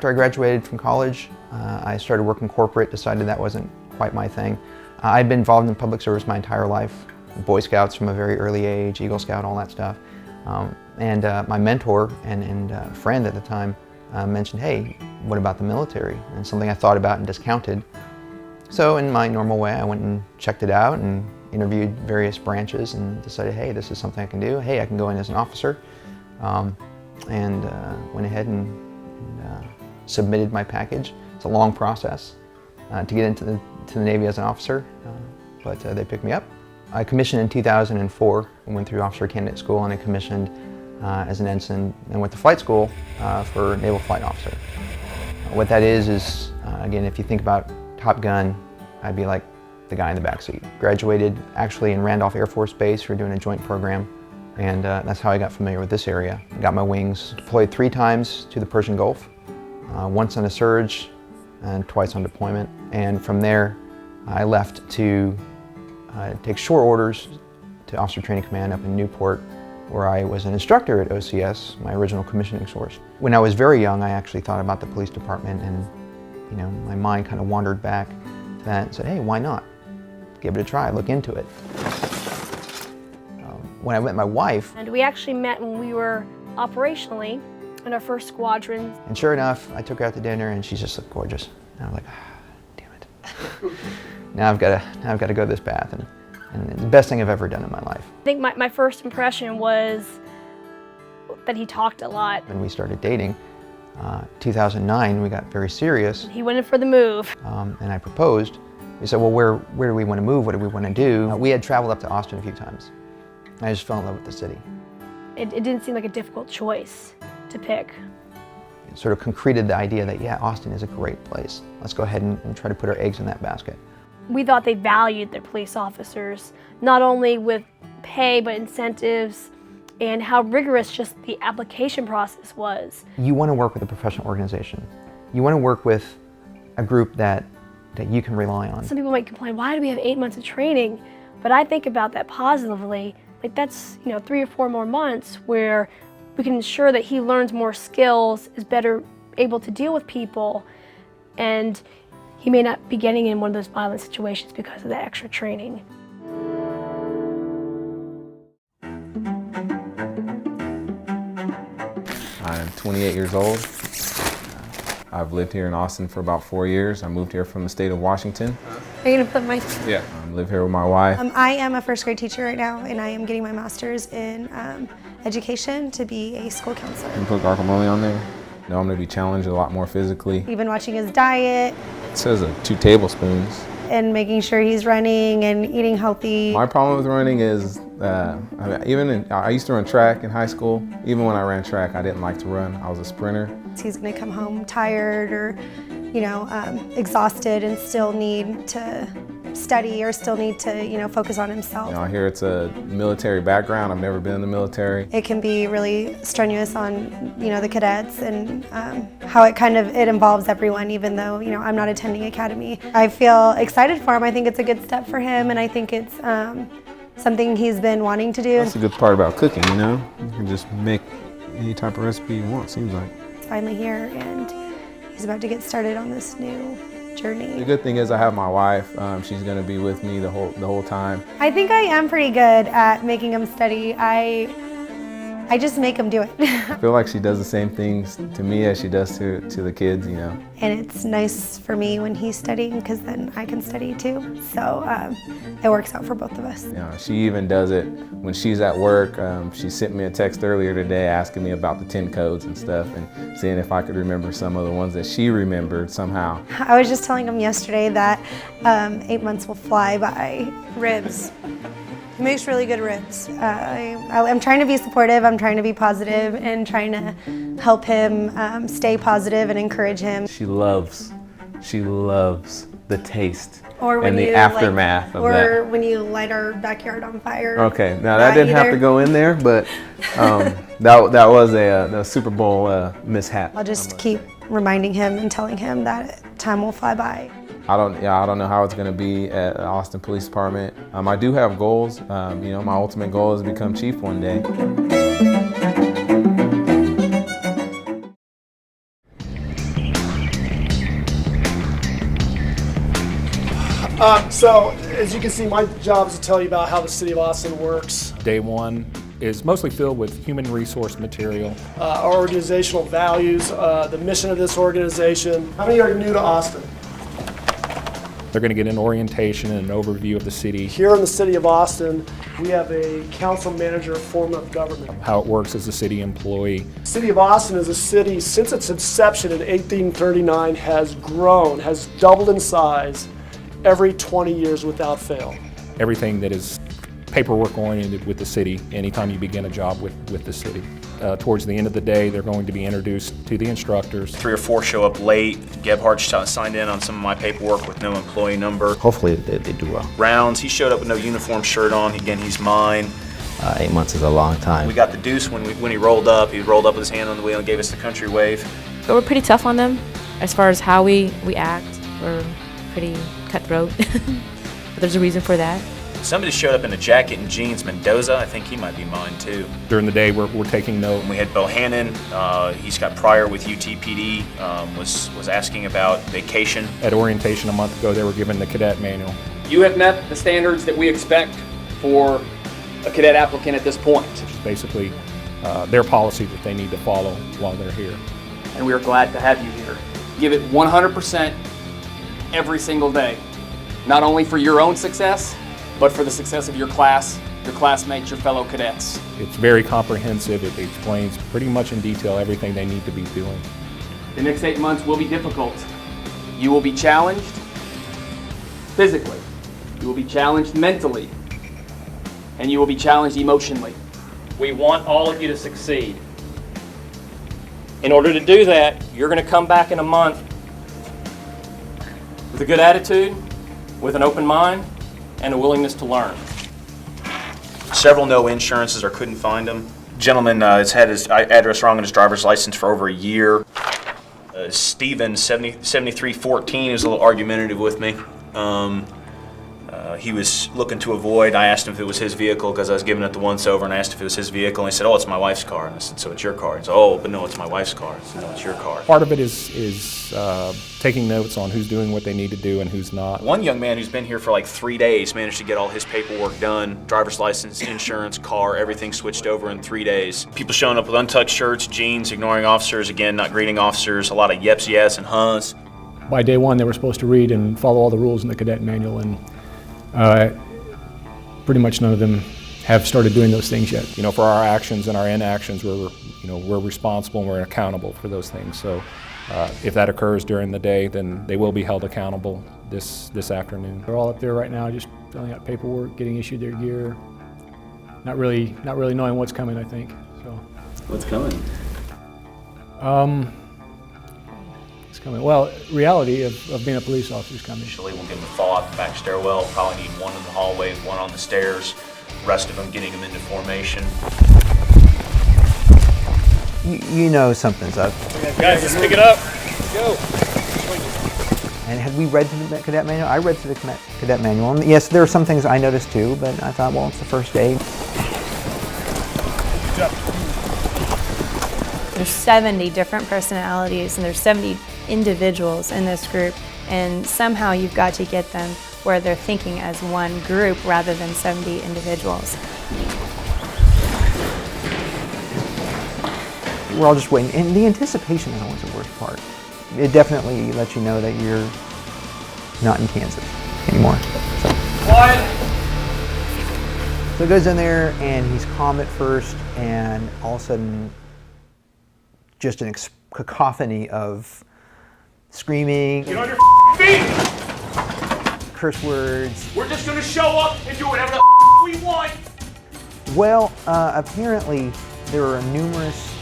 After I graduated from college, I started working corporate, decided that wasn't quite my thing. I'd been involved in public service my entire life, Boy Scouts from a very early age, Eagle Scout, all that stuff. My mentor and friend at the time mentioned, hey, what about the military? And something I thought about and discounted. So in my normal way, I went and checked it out and interviewed various branches and decided, hey, this is something I can do. Hey, I can go in as an officer. Went ahead and submitted my package. It's a long process to get into the Navy as an officer, but they picked me up. I commissioned in 2004 and went through officer candidate school, and I commissioned as an ensign and went to flight school for naval flight officer. What that is again, if you think about Top Gun, I'd be like the guy in the back seat. Graduated actually in Randolph Air Force Base. We were doing a joint program, and that's how I got familiar with this area. I got my wings. Deployed 3 times to the Persian Gulf, once on a surge and twice on deployment. And from there, I left to take short orders to Officer Training Command up in Newport, where I was an instructor at OCS, my original commissioning source. When I was very young, I actually thought about the police department, and my mind kind of wandered back to that and said, hey, why not? Give it a try, look into it. When I met my wife. And we actually met when we were operationally in our first squadron. And sure enough, I took her out to dinner and she just looked gorgeous. And I'm like, damn it. Now I've got to go this path. And it's the best thing I've ever done in my life. I think my first impression was that he talked a lot. When we started dating, 2009, we got very serious. He went in for the move. And I proposed. We said, well, where do we want to move? What do we want to do? We had traveled up to Austin a few times. I just fell in love with the city. It didn't seem like a difficult choice to pick. It sort of concreted the idea that, yeah, Austin is a great place. Let's go ahead and try to put our eggs in that basket. We thought they valued their police officers, not only with pay, but incentives, and how rigorous just the application process was. You want to work with a professional organization. You want to work with a group that you can rely on. Some people might complain, why do we have 8 months of training? But I think about that positively. Like that's 3 or 4 more months where we can ensure that he learns more skills, is better able to deal with people, and he may not be getting in one of those violent situations because of the extra training. I'm 28 years old. I've lived here in Austin for about 4 years. I moved here from the state of Washington. Are you gonna put my... Yeah, I live here with my wife. I am a first grade teacher right now, and I am getting my master's in education to be a school counselor. You put guacamole on there. No, I'm gonna be challenged a lot more physically. Even watching his diet. It says 2 tablespoons. And making sure he's running and eating healthy. My problem with running is, I used to run track in high school. Even when I ran track, I didn't like to run. I was a sprinter. He's gonna come home tired or, exhausted and still need to study or still need to, focus on himself. I hear it's a military background. I've never been in the military. It can be really strenuous on, the cadets and how it involves everyone, even though, I'm not attending academy. I feel excited for him. I think it's a good step for him, and I think it's something he's been wanting to do. That's the good part about cooking, You can just make any type of recipe you want, seems like. He's finally here, and he's about to get started on this new journey. The good thing is I have my wife. She's going to be with me the whole time. I think I am pretty good at making him study. I just make him do it. I feel like she does the same things to me as she does to the kids, And it's nice for me when he's studying because then I can study too. So it works out for both of us. She even does it when she's at work. She sent me a text earlier today asking me about the 10 codes and stuff and seeing if I could remember some of the ones that she remembered somehow. I was just telling him yesterday that 8 months will fly by. Ribs. He makes really good ribs. I'm trying to be supportive, I'm trying to be positive, and trying to help him stay positive and encourage him. She loves the taste or when and the aftermath of that. Or when you light our backyard on fire. Okay, now that didn't have to go in there, but that was a Super Bowl mishap. I'll just keep reminding him and telling him that time will fly by. I don't know how it's going to be at the Austin Police Department. I do have goals. My ultimate goal is to become chief one day. So, as you can see, my job is to tell you about how the City of Austin works, Day one is mostly filled with human resource material. our organizational values, the mission of this organization. How many are new to Austin? They're going to get an orientation and an overview of the city, Here in the City of Austin, we have a council manager form of government. how it works as a city employee. City of Austin is a city, since its inception in 1839, has grown, has doubled in size every 20 years without fail. Everything that is paperwork oriented with the city anytime you begin a job with the city. Towards the end of the day, they're going to be introduced to the instructors. 3 or 4 show up late. Gebhardt signed in on some of my paperwork with no employee number. Hopefully they do well. Rounds, he showed up with no uniform shirt on. Again, he's mine. 8 months is a long time. We got the deuce when he rolled up. He rolled up with his hand on the wheel and gave us the country wave. But we're pretty tough on them as far as how we act. We're pretty cutthroat. But there's a reason for that. Somebody showed up in a jacket and jeans. Mendoza, I think he might be mine too. During the day, we're taking note. We had Bohannon. He's got prior with UTPD. Was asking about vacation. At orientation a month ago, they were given the cadet manual. You have met the standards that we expect for a cadet applicant at this point. Basically, their policy that they need to follow while they're here. And we are glad to have you here. Give it 100% every single day. Not only for your own success, but for the success of your class, your classmates, your fellow cadets. It's very comprehensive. It explains pretty much in detail everything they need to be doing. The next 8 months will be difficult. You will be challenged physically. You will be challenged mentally. And you will be challenged emotionally. We want all of you to succeed. In order to do that, you're going to come back in a month with a good attitude, with an open mind, and a willingness to learn. Several no insurances or couldn't find them. Gentleman has had his address wrong on his driver's license for over a year. Steven, 7314, was a little argumentative with me. He was looking to avoid. I asked him if it was his vehicle because I was giving it the once over, and I asked if it was his vehicle, and he said, "Oh, it's my wife's car." And I said, "So it's your car?" He said, "Oh, but no, it's my wife's car." I said, "No, it's your car." Part of it is taking notes on who's doing what they need to do and who's not. One young man who's been here for like 3 days managed to get all his paperwork done, driver's license, insurance, car, everything switched over in 3 days. People showing up with untucked shirts, jeans, ignoring officers, again, not greeting officers, a lot of yeps, yes, and huhs. By day one, they were supposed to read and follow all the rules in the cadet manual, and pretty much none of them have started doing those things yet. You know, for our actions and our inactions, we're responsible and we're accountable for those things. So if that occurs during the day, then they will be held accountable this afternoon. They're all up there right now, just filling out paperwork, getting issued their gear, not really knowing what's coming, I think. So. What's coming? It's coming. Well, reality of being a police officer is coming. Initially, we'll give them a thaw out the back stairwell. Probably need one in the hallway, one on the stairs. Rest of them getting them into formation. You know something's up. Guys, let's pick it up. Let's go. And had we read through the cadet manual? I read through the cadet manual. And yes, there are some things I noticed too, but I thought, well, it's the first day. There's 70 different personalities and there's 70 individuals in this group, and somehow you've got to get them where they're thinking as one group rather than 70 individuals. We're all just waiting, and the anticipation is always the worst part. It definitely lets you know that you're not in Kansas anymore. So he goes in there and he's calm at first, and all of a sudden just an cacophony of screaming, Get on your feet! curse words. We're just gonna show up and do whatever the we want! Well, apparently there are numerous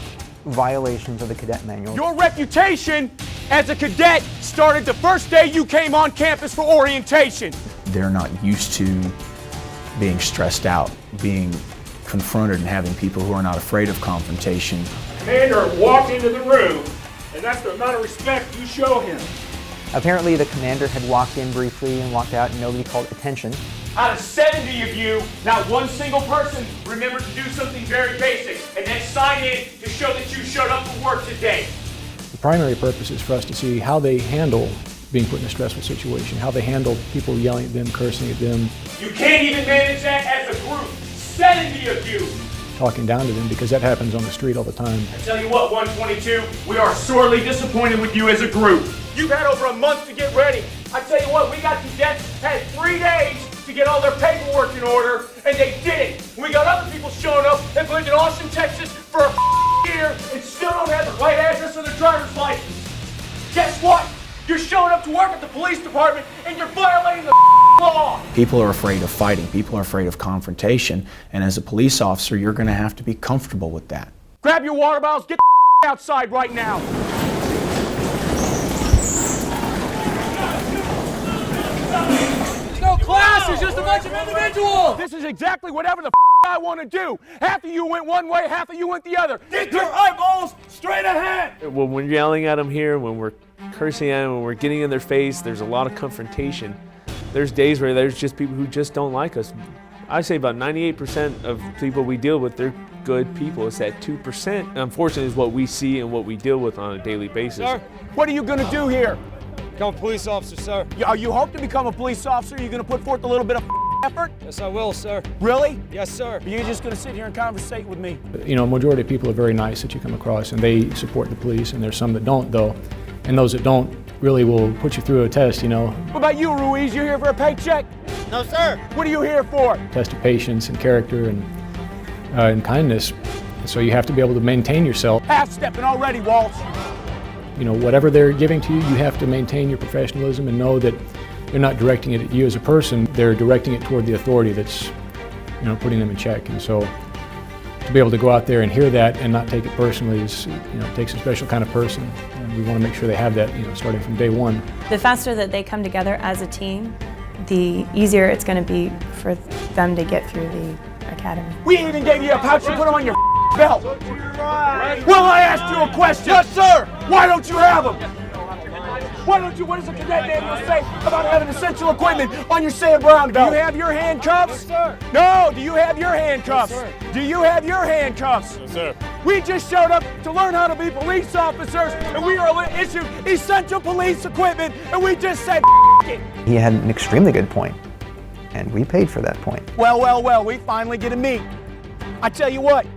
violations of the cadet manual. Your reputation as a cadet started the first day you came on campus for orientation. They're not used to being stressed out, being confronted, and having people who are not afraid of confrontation. Commander walked into the room, and that's the amount of respect you show him. Apparently the commander had walked in briefly and walked out and nobody called attention. Out of 70 of you, not one single person remembered to do something very basic, and then sign in to show that you showed up for work today. The primary purpose is for us to see how they handle being put in a stressful situation, how they handle people yelling at them, cursing at them, You can't even manage that as a group. 70 of you. talking down to them, because that happens on the street all the time. I tell you what, 122, we are sorely disappointed with you as a group. You've had over a month to get ready. I tell you what, we got cadets had 3 days to get all their paperwork in order, and they did it. We got other people showing up and lived in Austin, Texas for a year and still don't have the right address or their driver's license. Guess what? You're showing up to work at the police department and you're violating the law. People are afraid of fighting. People are afraid of confrontation. And as a police officer, you're going to have to be comfortable with that. Grab your water bottles, get the outside right now. No class, there's just a bunch of individuals. This is exactly whatever the I want to do. Half of you went one way, half of you went the other. Get your eyeballs straight ahead. When we're yelling at them here, when we're cursing at them, when we're getting in their face, there's a lot of confrontation. There's days where there's just people who just don't like us. I say about 98% of people we deal with, they're good people. It's that 2%, unfortunately, is what we see and what we deal with on a daily basis. Sir, what are you going to do here? Become a police officer, sir. You hope to become a police officer? Are you going to put forth a little bit of effort? Yes, I will, sir. Really? Yes, sir. Or you're just going to sit here and conversate with me? You know, a majority of people are very nice that you come across, and they support the police, and there's some that don't, though. And those that don't really will put you through a test, you know. What about you, Ruiz? You here for a paycheck? No, sir. What are you here for? Test of patience and character and kindness. So you have to be able to maintain yourself. Half-stepping already, Waltz. You know, whatever they're giving to you, you have to maintain your professionalism and know that they're not directing it at you as a person. They're directing it toward the authority that's, you know, putting them in check. And so to be able to go out there and hear that and not take it personally is, you know, it takes a special kind of person. And we want to make sure they have that, you know, starting from day one. The faster that they come together as a team, the easier it's going to be for them to get through the academy. We even gave you a pouch to put on your belt. Well, I asked you a question. Yes, sir. Why don't you have them? What does the cadet manual say about having essential equipment on your Sam Brown belt? Do you have your handcuffs? Yes, sir. No, do you have your handcuffs? Yes, sir. Do you have your handcuffs? Yes, sir. We just showed up to learn how to be police officers, and we are issued essential police equipment, and we just said, it. He had an extremely good point, and we paid for that point. Well, we finally get to meet. I tell you what,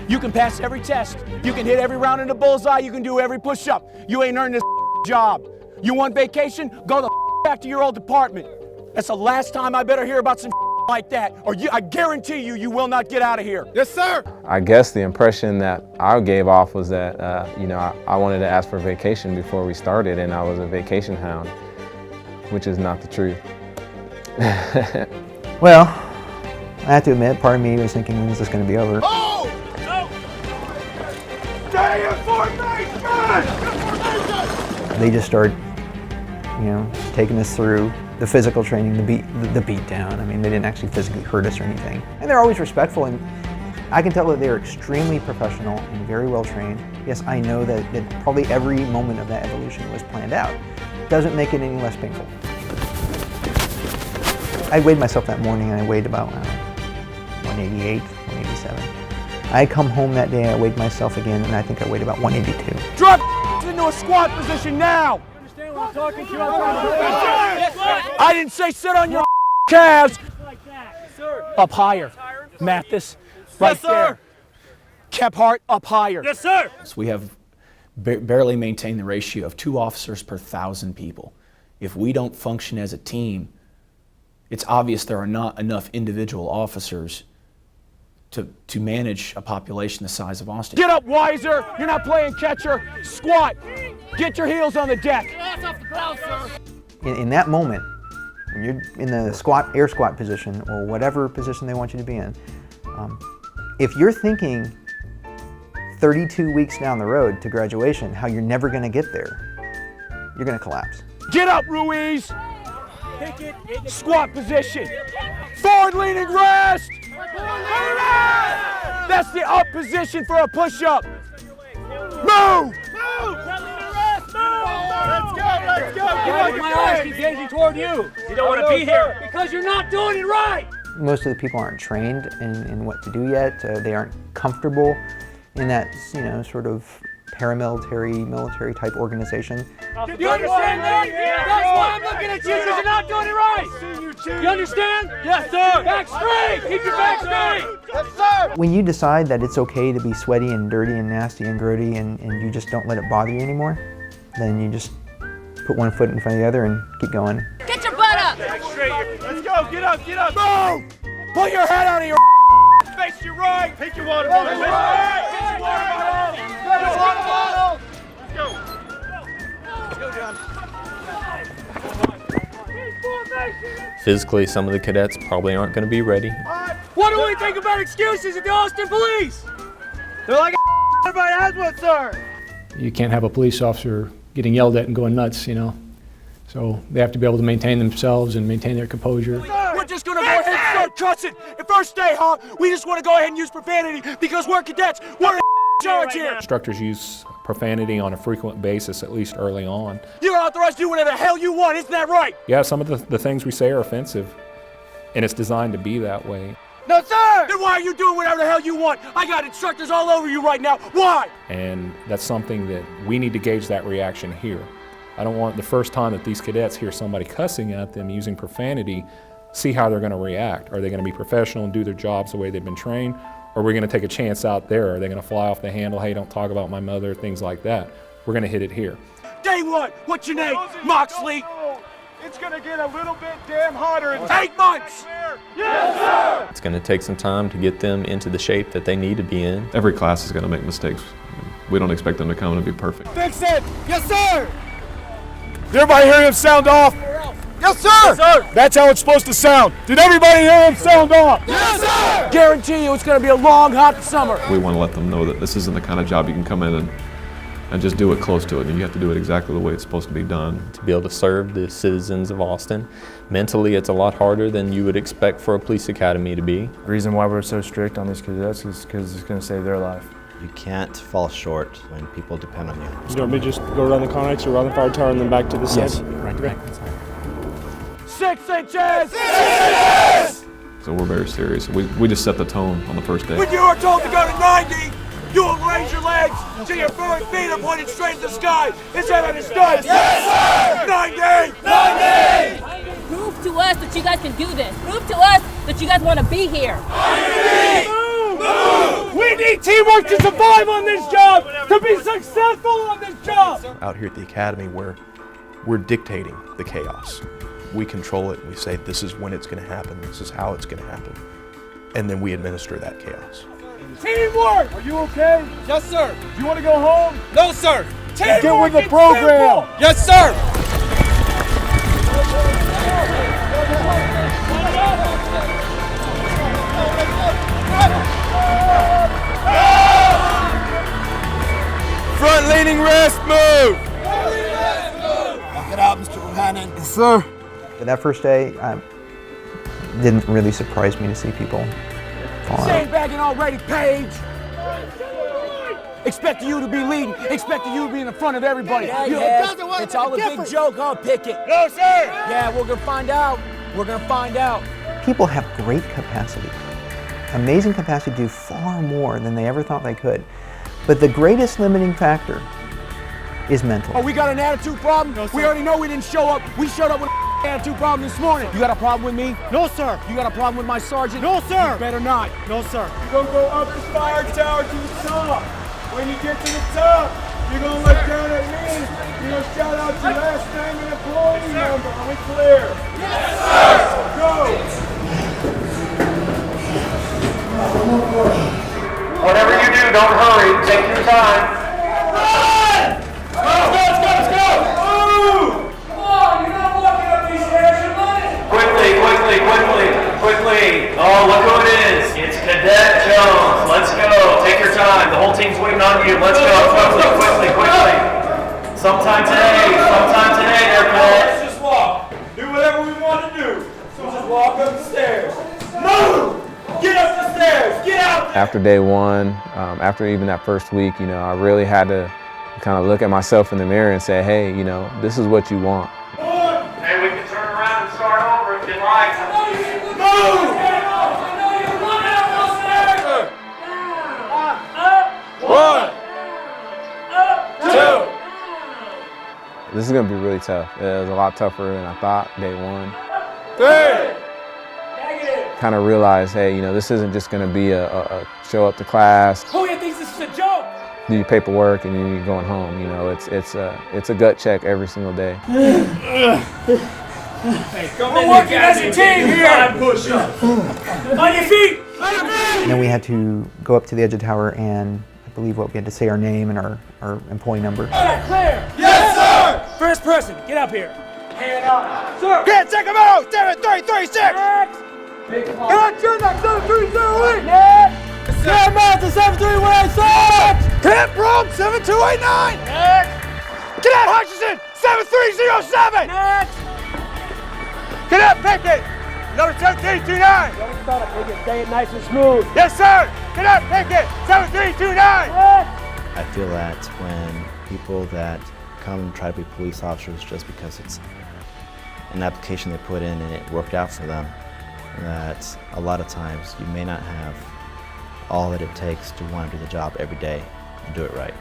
you can pass every test, you can hit every round in the bullseye, you can do every push-up. You ain't earned this job. You want vacation? Go the back to your old department. That's the last time I better hear about some like that, or I guarantee you will not get out of here. Yes, sir. I guess the impression that I gave off was that, you know, I wanted to ask for vacation before we started, and I was a vacation hound, which is not the truth. Well, I have to admit, part of me was thinking, when is this going to be over? Oh! No! Stay in formation! They just started, you know, taking us through the physical training, the beat down. I mean, they didn't actually physically hurt us or anything. And they're always respectful, and I can tell that they're extremely professional and very well trained. Yes, I know that probably every moment of that evolution was planned out. Doesn't make it any less painful. I weighed myself that morning, and I weighed about 188, 187. I come home that day, I weighed myself again, and I think I weighed about 182. Drop into a squat position now! Understand what I'm talking to you? I didn't say sit on your calves! Up higher. Mathis, right there. Kephart, up higher. Yes, sir. So we have barely maintained the ratio of 2 officers per 1,000 people. If we don't function as a team, it's obvious there are not enough individual officers to manage a population the size of Austin. Get up, Wiser! You're not playing catcher. Squat. Get your heels on the deck. In that moment, when you're in the air squat position, or whatever position they want you to be in, if you're thinking 32 weeks down the road to graduation, how you're never going to get there, you're going to collapse. Get up, Ruiz! Squat position. Forward leaning rest! That's the up position for a push-up. Move! Let's go. My eyes keep gazing toward you. You don't want to be here because you're not doing it right. Most of the people aren't trained in what to do yet. They aren't comfortable in that, you know, sort of paramilitary, military type organization. Do you understand that? That's why I'm looking at you, because you're not doing it right. You understand? Yes, sir. Back straight. Keep your back straight. Yes, sir. When you decide that it's okay to be sweaty and dirty and nasty and grody and you just don't let it bother you anymore, then you just put one foot in front of the other and keep going. Get your butt up. Back straight. Let's go. Get up. Get up. Move. Pull your head out of your face. Your right. Take your water bottle. Take your water bottle. Get your water bottle. Let's go. Let's go, John. Physically, some of the cadets probably aren't going to be ready. What do we think about excuses at the Austin Police? They're like, everybody has one, sir. You can't have a police officer getting yelled at and going nuts, you know. So they have to be able to maintain themselves and maintain their composure. We're just gonna go ahead and start cussing. The first day, huh? We just want to go ahead and use profanity because we're cadets. We're in charge here. Instructors use profanity on a frequent basis, at least early on. You're authorized to do whatever the hell you want, isn't that right? Yeah, some of the things we say are offensive, and it's designed to be that way. No, sir! Then why are you doing whatever the hell you want? I got instructors all over you right now. Why? And that's something that we need to gauge that reaction here. I don't want the first time that these cadets hear somebody cussing at them using profanity, see how they're going to react. Are they going to be professional and do their jobs the way they've been trained? Or are we going to take a chance out there? Are they going to fly off the handle? Hey, don't talk about my mother, things like that. We're going to hit it here. Day one, what's your name? Moxley. It's gonna get a little bit damn hotter in 8 months! Yes, sir! It's going to take some time to get them into the shape that they need to be in. Every class is going to make mistakes. We don't expect them to come and be perfect. Fix it! Yes, sir! Did everybody hear him sound off? Yes, sir! Yes, sir! That's how it's supposed to sound. Did everybody hear him sound off? Yes, sir! Guarantee you it's gonna be a long, hot summer. We want to let them know that this isn't the kind of job you can come in and just do it close to it. And you have to do it exactly the way it's supposed to be done. To be able to serve the citizens of Austin, mentally it's a lot harder than you would expect for a police academy to be. The reason why we're so strict on these cadets is because it's going to save their life. You can't fall short when people depend on you. You want me to just go around the Connex or around the fire tower and then back to the side? Yes, right to back. 6 inches! 6 inches! So we're very serious. We just set the tone on the first day. When you are told to go to 90, you will raise your legs till your feet are pointed straight to the sky. Is that understood? Yes, sir! 90! 90! Prove to us that you guys can do this. Prove to us that you guys want to be here. Move! We need teamwork to survive on this job, to be successful on this job. Out here at the academy, where we're dictating the chaos. We control it. We say this is when it's going to happen. This is how it's going to happen. And then we administer that chaos. Teamwork! Are you okay? Yes, sir. Do you want to go home? No, sir. Teamwork! Get with the program! Yes, sir! Front leaning rest move! Knock it out, Mr. Buchanan. Yes, sir. That first day, didn't really surprise me to see people fall out. Sandbagging already, Paige. Expecting you to be leading, expecting you to be in the front of everybody. It's all a big joke, huh, Pickett? No, sir! Yeah, we're gonna find out. We're gonna find out. People have great capacity, amazing capacity to do far more than they ever thought they could. But the greatest limiting factor is mental. Oh, we got an attitude problem? No, we already know we didn't show up. We showed up with an attitude problem this morning. You got a problem with me? No, sir. You got a problem with my sergeant? No, sir. You better not. No, sir. You're gonna go up the fire tower to the top. When you get to the top, you're gonna look down at me. You're gonna shout out your last name and employee number. Are we clear? Yes, sir. Go. Whatever you do, don't hurry. Take your time. Run! Let's go! Move! Come on, you're not walking up these stairs, you're running! Quickly. Oh, look who it is. It's Cadet Jones. Let's go. Take your time. The whole team's waiting on you. Let's go. Quickly. Sometime today there, Cadet. Let's just walk. Do whatever we want to do. So just walk up the stairs. Move! Get up the stairs! Get out there! After day one, after even that first week, I really had to kind of look at myself in the mirror and say, hey, this is what you want. Hey, we can turn around and start over if you like. Move! One! This is going to be really tough. It was a lot tougher than I thought day one. Kind of realized, hey, this isn't just going to be a show up to class. Who here thinks this is a joke? Do your paperwork and then you're going home. It's a gut check every single day. We're working as a team here. 5 push-ups. On your feet. And then we had to go up to the edge of the tower and I believe we had to say our name and our employee number. Clear. Yes, sir. First person, get up here. Hand up. Sir. Can't take him out! 7336! Next. Get on, turn that 7308! Next. Sam out to 7316! Camp Rome 7289! Next. Cadet Hutchinson 7307! Next. Cadet Pickett number 7329! Don't stop, nigga. Stay it nice and smooth. Yes, sir! Cadet Pickett 7329! I feel that when people that come and try to be police officers just because it's an application they put in and it worked out for them, that a lot of times you may not have all that it takes to want to do the job every day and do it right.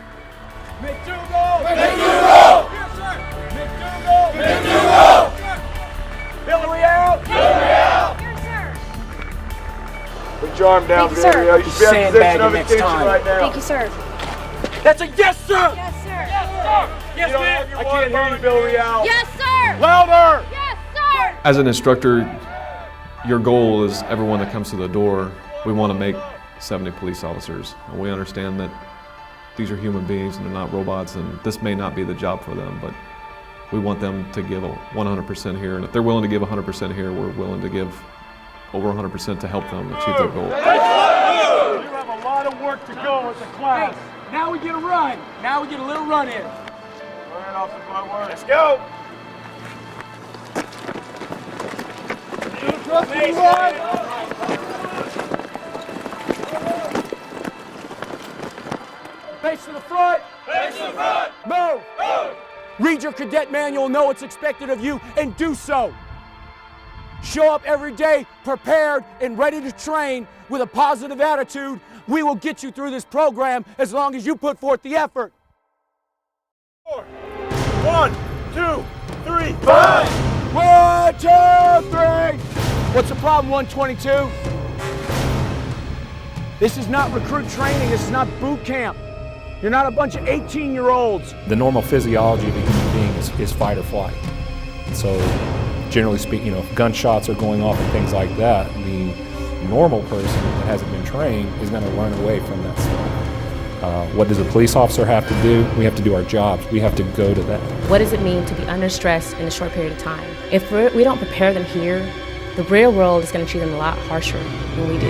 McDougal! McDougal! Yes, sir! McDougal! McDougal! Hillary out! Hillary out! Yes, sir! Put your arm down, Thank you, sir. Hillary. You should be in position of attention right now. Thank you, sir. That's a yes, sir! Yes, sir. Yes, sir. Yes, You don't have your I can't hear you, Hillary out. Yes, sir. Louder! Yes, sir. As an instructor, your goal is everyone that comes to the door, we want to make 70 police officers. And we understand that these are human beings and they're not robots, and this may not be the job for them, but we want them to give 100% here. And if they're willing to give 100% here, we're willing to give over 100% to help them achieve their goal. You have a lot of work to go with the class. Hey, now we get a run. Now we get a little run in. Go ahead, Officer Bloodworth. Let's go! Face to the front. Face to the front! Move. Move! Read your cadet manual, know what's expected of you, and do so. Show up every day prepared and ready to train with a positive attitude. We will get you through this program as long as you put forth the effort. 1, 2, 3, 5! 1, 2, 3! What's the problem, 122? This is not recruit training. This is not boot camp. You're not a bunch of 18-year-olds. The normal physiology of a human being is fight or flight. And so, generally speaking, if gunshots are going off and things like that, the normal person that hasn't been trained is going to run away from that stuff. What does a police officer have to do? We have to do our jobs. We have to go to that. What does it mean to be under stress in a short period of time? If we don't prepare them here, the real world is going to treat them a lot harsher than we do.